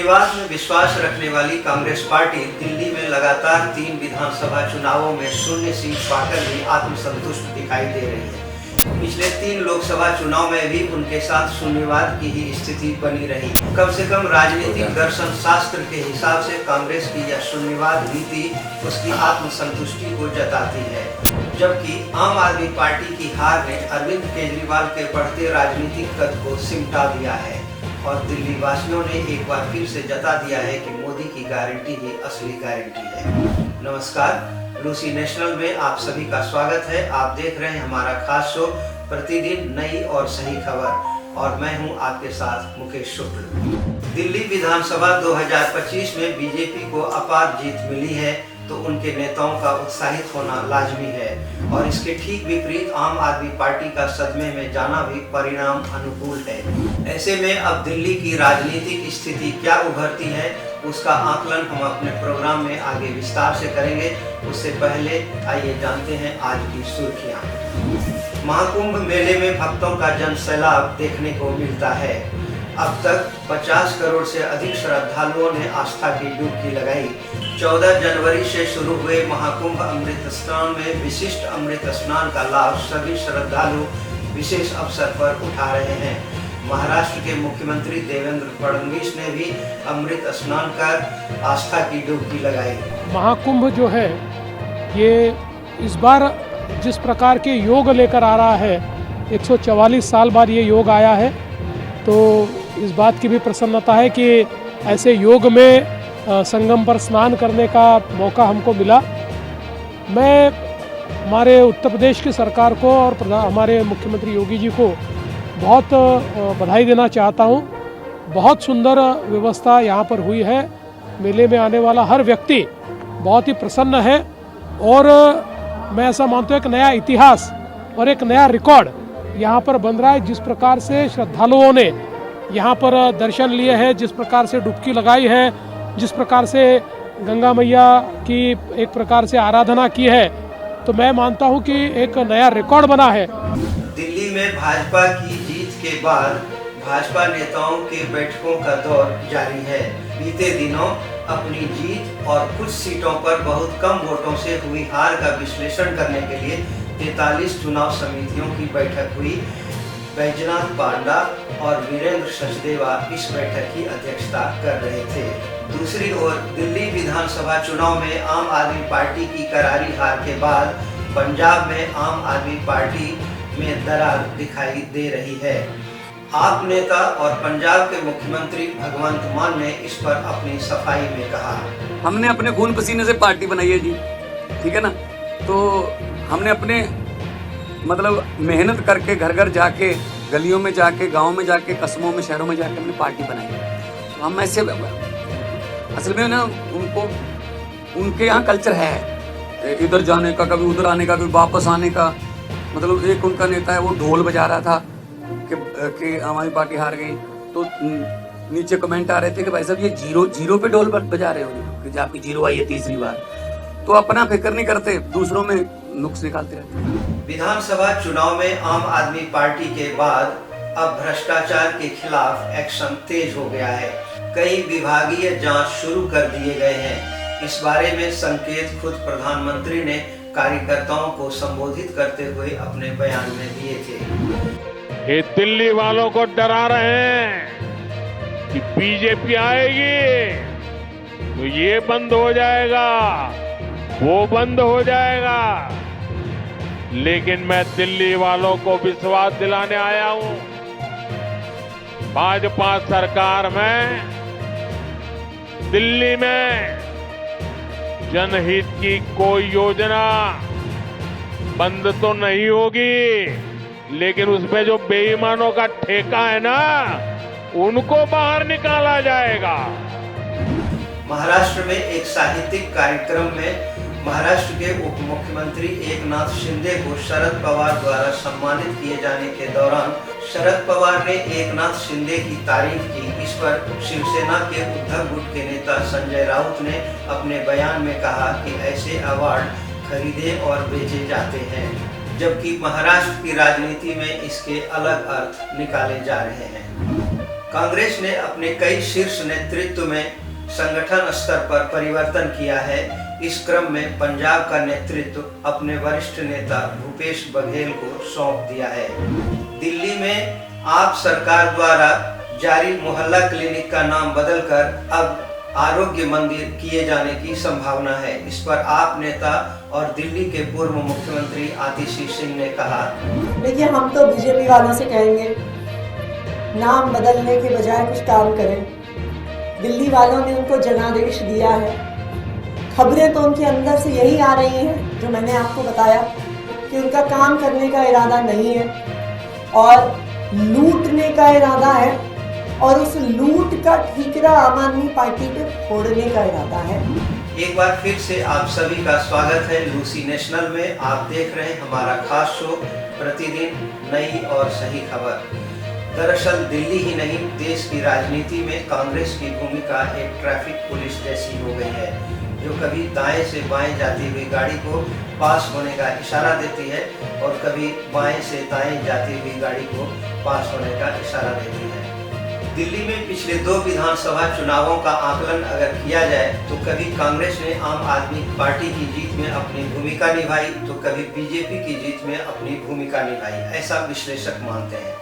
शून्यवाद में विश्वास रखने वाली कांग्रेस पार्टी दिल्ली में लगातार 3 विधानसभा चुनावों में शून्य सीट पाकर भी आत्मसंतुष्ट दिखाई दे रही है। पिछले 3 लोकसभा चुनाव में भी उनके साथ शून्यवाद की ही स्थिति बनी रही। कम से कम राजनीतिक दर्शन शास्त्र के हिसाब से कांग्रेस की यह शून्यवाद नीति उसकी आत्मसंतुष्टि को जताती है, जबकि आम आदमी पार्टी की हार ने अरविंद केजरीवाल के बढ़ते राजनीतिक कद को सिमटा दिया है और दिल्ली वासियों ने एक बार फिर से जता दिया है कि मोदी की गारंटी ही असली गारंटी है। नमस्कार, रूसी नेशनल में आप सभी का स्वागत है। आप देख रहे हैं हमारा खास शो प्रतिदिन नई और सही खबर और मैं हूं आपके साथ मुकेश शुक्ल। दिल्ली विधानसभा 2025 में बीजेपी को अपार जीत मिली है तो उनके नेताओं का उत्साहित होना लाजमी है और इसके ठीक विपरीत आम आदमी पार्टी का सदमे में जाना भी परिणाम अनुकूल है। ऐसे में अब दिल्ली की राजनीतिक स्थिति क्या उभरती है उसका आकलन हम अपने प्रोग्राम में आगे विस्तार से करेंगे। उससे पहले आइए जानते हैं आज की सुर्खियां। महाकुंभ मेले में भक्तों का जनसैलाब देखने को मिलता है। अब तक 50 करोड़ से अधिक श्रद्धालुओं ने आस्था की डुबकी लगाई। 14 जनवरी से शुरू हुए महाकुंभ अमृत स्नान में विशिष्ट अमृत स्नान का लाभ सभी श्रद्धालु विशेष अवसर पर उठा रहे हैं। महाराष्ट्र के मुख्यमंत्री देवेंद्र फडणवीस ने भी अमृत स्नान कर आस्था की डुबकी लगाई। महाकुंभ जो है ये इस बार जिस प्रकार के योग लेकर आ रहा है, 144 साल बाद ये योग आया है, तो इस बात की भी प्रसन्नता है कि ऐसे योग में संगम पर स्नान करने का मौका हमको मिला। मैं हमारे उत्तर प्रदेश की सरकार को और हमारे मुख्यमंत्री योगी जी को बहुत बधाई देना चाहता हूँ। बहुत सुंदर व्यवस्था यहाँ पर हुई है। मेले में आने वाला हर व्यक्ति बहुत ही प्रसन्न है और मैं ऐसा मानता हूँ एक नया इतिहास और एक नया रिकॉर्ड यहाँ पर बन रहा है। जिस प्रकार से श्रद्धालुओं ने यहाँ पर दर्शन लिए हैं, जिस प्रकार से डुबकी लगाई है, जिस प्रकार से गंगा मैया की एक प्रकार से आराधना की है, तो मैं मानता हूँ कि एक नया रिकॉर्ड बना है। दिल्ली में भाजपा की जीत के बाद भाजपा नेताओं के बैठकों का दौर जारी है। बीते दिनों अपनी जीत और कुछ सीटों पर बहुत कम वोटों से हुई हार का विश्लेषण करने के लिए 43 चुनाव समितियों की बैठक हुई। बैजनाथ पांडा और वीरेंद्र सचदेवा इस बैठक की अध्यक्षता कर रहे थे। दूसरी ओर दिल्ली विधानसभा चुनाव में आम आदमी पार्टी की करारी हार के बाद पंजाब में आम आदमी पार्टी में दरार दिखाई दे रही है। आप नेता और पंजाब के मुख्यमंत्री भगवंत मान ने इस पर अपनी सफाई में कहा, हमने अपने खून पसीने से पार्टी बनाई है जी, ठीक है ना। तो हमने अपने मतलब मेहनत करके घर घर जाके, गलियों में जाके, गाँव में जाके, कस्बों में, शहरों में जाके हमने पार्टी बनाई है। तो हम ऐसे असल में ना उनके यहाँ कल्चर है इधर जाने का, कभी उधर आने का, कभी वापस आने का। मतलब एक उनका नेता है वो ढोल बजा रहा था कि हमारी पार्टी हार गई, तो नीचे कमेंट आ रहे थे कि भाई साहब ये जीरो पे ढोल बजा रहे हो कि आपकी जीरो आई है तीसरी बार। तो अपना फिक्र नहीं करते, दूसरों में नुक्स निकालते रहते। विधानसभा चुनाव में आम आदमी पार्टी के बाद अब भ्रष्टाचार के खिलाफ एक्शन तेज हो गया है। कई विभागीय जांच शुरू कर दिए गए हैं। इस बारे में संकेत खुद प्रधानमंत्री ने कार्यकर्ताओं को संबोधित करते हुए अपने बयान में दिए थे। ये दिल्ली वालों को डरा रहे हैं कि बीजेपी आएगी तो ये बंद हो जाएगा, वो बंद हो जाएगा। लेकिन मैं दिल्ली वालों को विश्वास दिलाने आया हूं, भाजपा सरकार में दिल्ली में जनहित की कोई योजना बंद तो नहीं होगी, लेकिन उसमें जो बेईमानों का ठेका है ना, उनको बाहर निकाला जाएगा। महाराष्ट्र में एक साहित्यिक कार्यक्रम में महाराष्ट्र के उप मुख्यमंत्री एकनाथ शिंदे को शरद पवार द्वारा सम्मानित किए जाने के दौरान शरद पवार ने एकनाथ शिंदे की तारीफ की। इस पर शिवसेना के उद्धव गुट के नेता संजय राउत ने अपने बयान में कहा कि ऐसे अवार्ड खरीदे और बेचे जाते हैं, जबकि महाराष्ट्र की राजनीति में इसके अलग अर्थ निकाले जा रहे हैं। कांग्रेस ने अपने कई शीर्ष नेतृत्व में संगठन स्तर पर परिवर्तन किया है। इस क्रम में पंजाब का नेतृत्व अपने वरिष्ठ नेता भूपेश बघेल को सौंप दिया है। दिल्ली में आप सरकार द्वारा जारी मोहल्ला क्लिनिक का नाम बदलकर अब आरोग्य मंदिर किए जाने की संभावना है। इस पर आप नेता और दिल्ली के पूर्व मुख्यमंत्री आतिशी सिंह ने कहा, देखिए, हम तो बीजेपी वालों से कहेंगे नाम बदलने के बजाय कुछ काम करें। दिल्ली वालों ने उनको जनादेश दिया है। खबरें तो उनके अंदर से यही आ रही हैं जो मैंने आपको बताया कि उनका काम करने का इरादा नहीं है और लूटने का इरादा है और उस लूट का ठीकरा आम आदमी पार्टी पे फोड़ने का इरादा है। एक बार फिर से आप सभी का स्वागत है लूसी नेशनल में। आप देख रहे हैं हमारा खास शो प्रतिदिन नई और सही खबर। दरअसल दिल्ली ही नहीं, देश की राजनीति में कांग्रेस की भूमिका एक ट्रैफिक पुलिस जैसी हो गई है, जो कभी दाएं से बाएं जाती हुई गाड़ी को पास होने का इशारा देती है और कभी बाएं से दाएं जाती हुई गाड़ी को पास होने का इशारा देती है। दिल्ली में पिछले 2 विधानसभा चुनावों का आकलन अगर किया जाए तो कभी कांग्रेस ने आम आदमी पार्टी की जीत में अपनी भूमिका निभाई तो कभी बीजेपी की जीत में अपनी भूमिका निभाई, ऐसा विश्लेषक मानते हैं।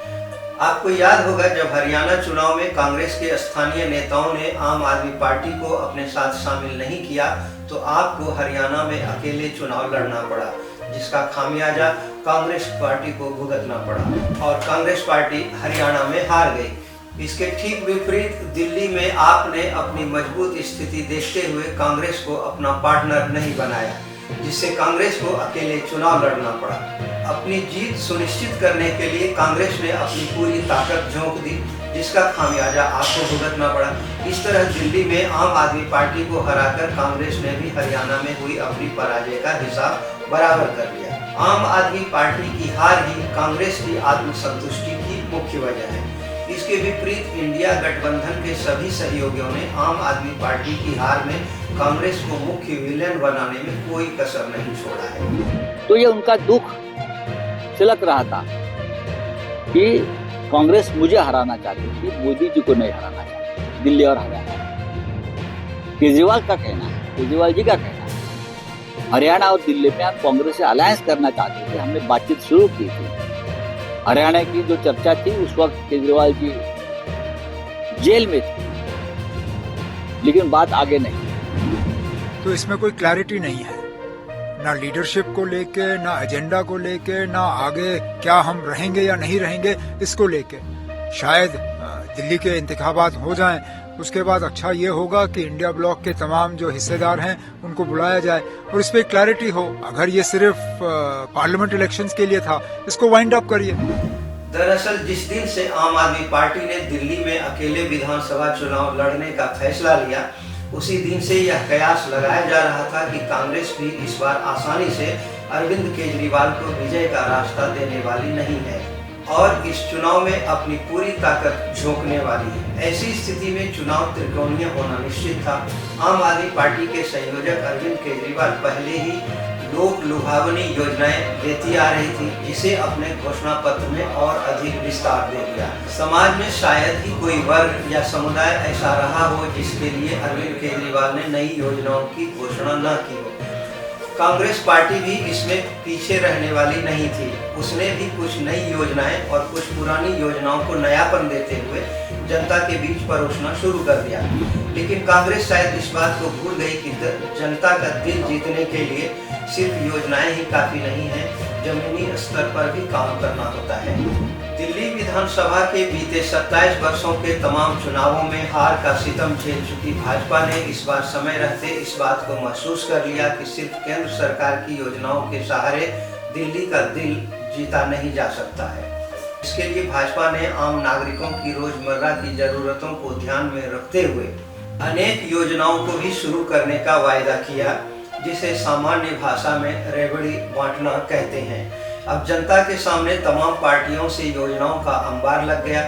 आपको याद होगा जब हरियाणा चुनाव में कांग्रेस के स्थानीय नेताओं ने आम आदमी पार्टी को अपने साथ शामिल नहीं किया तो आपको हरियाणा में अकेले चुनाव लड़ना पड़ा, जिसका खामियाजा कांग्रेस पार्टी को भुगतना पड़ा और कांग्रेस पार्टी हरियाणा में हार गई। इसके ठीक विपरीत दिल्ली में आपने अपनी मजबूत स्थिति देखते हुए कांग्रेस को अपना पार्टनर नहीं बनाया, जिससे कांग्रेस को अकेले चुनाव लड़ना पड़ा। अपनी जीत सुनिश्चित करने के लिए कांग्रेस ने अपनी पूरी ताकत झोंक दी, जिसका खामियाजा आपको भुगतना पड़ा। इस तरह दिल्ली में आम आदमी पार्टी को हराकर कांग्रेस ने भी हरियाणा में हुई अपनी पराजय का हिसाब बराबर कर लिया। आम आदमी पार्टी की हार ही कांग्रेस की आत्मसंतुष्टि की मुख्य वजह है। इसके विपरीत इंडिया गठबंधन के सभी सहयोगियों ने आम आदमी पार्टी की हार में कांग्रेस को मुख्य विलेन बनाने में कोई कसर नहीं छोड़ा है। तो ये उनका दुख छिलक रहा था कि कांग्रेस मुझे हराना चाहती थी, मोदी जी को नहीं हराना चाहती, दिल्ली और हरियाणा। केजरीवाल का कहना है, केजरीवाल जी का कहना है, हरियाणा और दिल्ली में आप कांग्रेस से अलायंस करना चाहते थे। हमने बातचीत शुरू की थी। हरियाणा की जो चर्चा थी उस वक्त केजरीवाल जी जेल में थे, लेकिन बात आगे नहीं। तो इसमें कोई क्लैरिटी नहीं है, ना लीडरशिप को लेके, ना एजेंडा को लेके, ना आगे क्या हम रहेंगे या नहीं रहेंगे इसको लेके। शायद दिल्ली के इंतखाबात हो जाएं, उसके बाद अच्छा ये होगा कि इंडिया ब्लॉक के तमाम जो हिस्सेदार हैं उनको बुलाया जाए और इस पर क्लैरिटी हो। अगर ये सिर्फ पार्लियामेंट इलेक्शंस के लिए था, इसको वाइंड अप करिए। दरअसल जिस दिन से आम आदमी पार्टी ने दिल्ली में अकेले विधानसभा चुनाव लड़ने का फैसला लिया, उसी दिन से यह कयास लगाया जा रहा था कि कांग्रेस भी इस बार आसानी से अरविंद केजरीवाल को विजय का रास्ता देने वाली नहीं है और इस चुनाव में अपनी पूरी ताकत झोंकने वाली है। ऐसी स्थिति में चुनाव त्रिकोणीय होना निश्चित था। आम आदमी पार्टी के संयोजक अरविंद केजरीवाल पहले ही लोक लुभावनी योजनाएं देती आ रही थी, जिसे अपने घोषणा पत्र में और अधिक विस्तार दे दिया। समाज में शायद ही कोई वर्ग या समुदाय ऐसा रहा हो जिसके लिए अरविंद केजरीवाल ने नई योजनाओं की घोषणा न की हो। कांग्रेस पार्टी भी इसमें पीछे रहने वाली नहीं थी। उसने भी कुछ नई योजनाएं और कुछ पुरानी योजनाओं को नयापन देते हुए जनता के बीच परोसना शुरू कर दिया। लेकिन कांग्रेस शायद इस बात को भूल गई कि जनता का दिल जीतने के लिए सिर्फ योजनाएं ही काफी नहीं है, जमीनी स्तर पर भी काम करना होता है। दिल्ली विधानसभा के बीते 27 वर्षों के तमाम चुनावों में हार का सितम झेल चुकी भाजपा ने इस बार समय रहते इस बात को महसूस कर लिया कि सिर्फ केंद्र सरकार की योजनाओं के सहारे दिल्ली का दिल जीता नहीं जा सकता है। इसके लिए भाजपा ने आम नागरिकों की रोजमर्रा की जरूरतों को ध्यान में रखते हुए अनेक योजनाओं को भी शुरू करने का वायदा किया, जिसे सामान्य भाषा में रेवड़ी बांटना कहते हैं। अब जनता के सामने तमाम पार्टियों से योजनाओं का अंबार लग गया।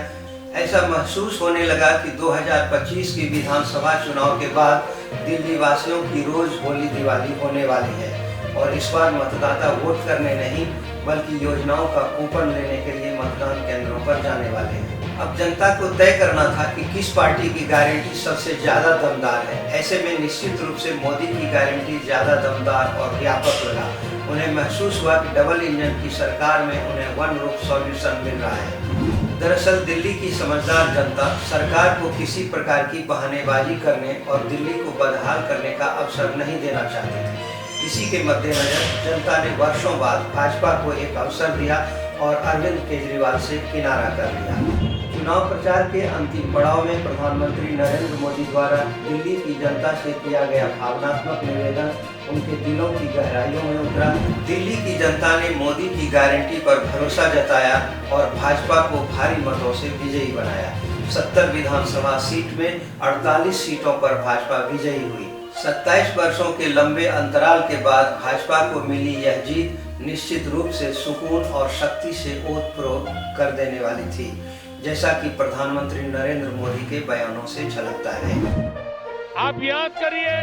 ऐसा महसूस होने लगा कि 2025 की विधानसभा चुनाव के बाद दिल्ली वासियों की रोज होली दिवाली होने वाली है और इस बार मतदाता वोट करने नहीं बल्कि योजनाओं का कूपन लेने के लिए मतदान केंद्रों पर जाने वाले हैं। अब जनता को तय करना था कि किस पार्टी की गारंटी सबसे ज्यादा दमदार है। ऐसे में निश्चित रूप से मोदी की गारंटी ज्यादा दमदार और व्यापक लगा। उन्हें महसूस हुआ कि डबल इंजन की सरकार में उन्हें वन रूफ सॉल्यूशन मिल रहा है। दरअसल दिल्ली की समझदार जनता सरकार को किसी प्रकार की बहानेबाजी करने और दिल्ली को बदहाल करने का अवसर नहीं देना चाहती थी। इसी के मद्देनजर जनता ने वर्षों बाद भाजपा को एक अवसर दिया और अरविंद केजरीवाल से किनारा कर लिया। चुनाव प्रचार के अंतिम पड़ाव में प्रधानमंत्री नरेंद्र मोदी द्वारा दिल्ली की जनता से किया गया भावनात्मक निवेदन उनके दिलों की गहराइयों में उतरा। दिल्ली की जनता ने मोदी की गारंटी पर भरोसा जताया और भाजपा को भारी मतों से विजयी बनाया। 70 विधानसभा सीट में 48 सीटों पर भाजपा विजयी हुई। 27 वर्षों के लंबे अंतराल के बाद भाजपा को मिली यह जीत निश्चित रूप से सुकून और शक्ति से ओतप्रोत कर देने वाली थी, जैसा कि प्रधानमंत्री नरेंद्र मोदी के बयानों से झलकता है। आप याद करिए,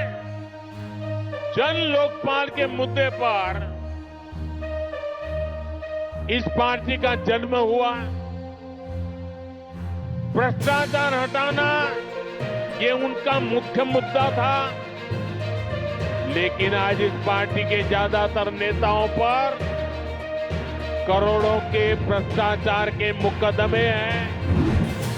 जन लोकपाल के मुद्दे पर इस पार्टी का जन्म हुआ। भ्रष्टाचार हटाना ये उनका मुख्य मुद्दा था, लेकिन आज इस पार्टी के ज्यादातर नेताओं पर करोड़ों के भ्रष्टाचार के मुकदमे हैं।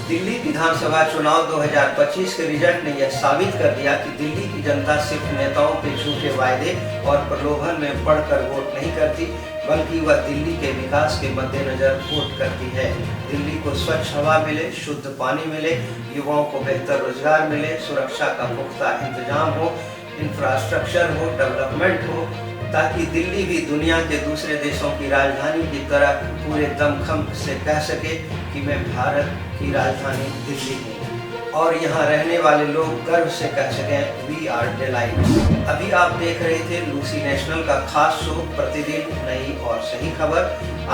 दिल्ली विधानसभा चुनाव 2025 के रिजल्ट ने यह साबित कर दिया कि दिल्ली की जनता सिर्फ नेताओं के झूठे वायदे और प्रलोभन में पड़कर वोट नहीं करती, बल्कि वह दिल्ली के विकास के मद्देनजर वोट करती है। दिल्ली को स्वच्छ हवा मिले, शुद्ध पानी मिले, युवाओं को बेहतर रोजगार मिले, सुरक्षा का पुख्ता इंतजाम हो, इंफ्रास्ट्रक्चर हो, डेवलपमेंट हो, ताकि दिल्ली भी दुनिया के दूसरे देशों की राजधानी की तरह पूरे दमखम से कह सके कि मैं भारत की राजधानी दिल्ली हूँ और यहाँ रहने वाले लोग गर्व से कह सकें वी आर डिलाइट। अभी आप देख रहे थे लूसी नेशनल का खास शो प्रतिदिन नई और सही खबर।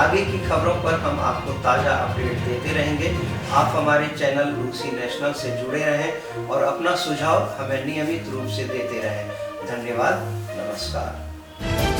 आगे की खबरों पर हम आपको ताज़ा अपडेट देते रहेंगे। आप हमारे चैनल लूसी नेशनल से जुड़े रहें और अपना सुझाव हमें नियमित रूप से देते रहें। धन्यवाद, नमस्कार।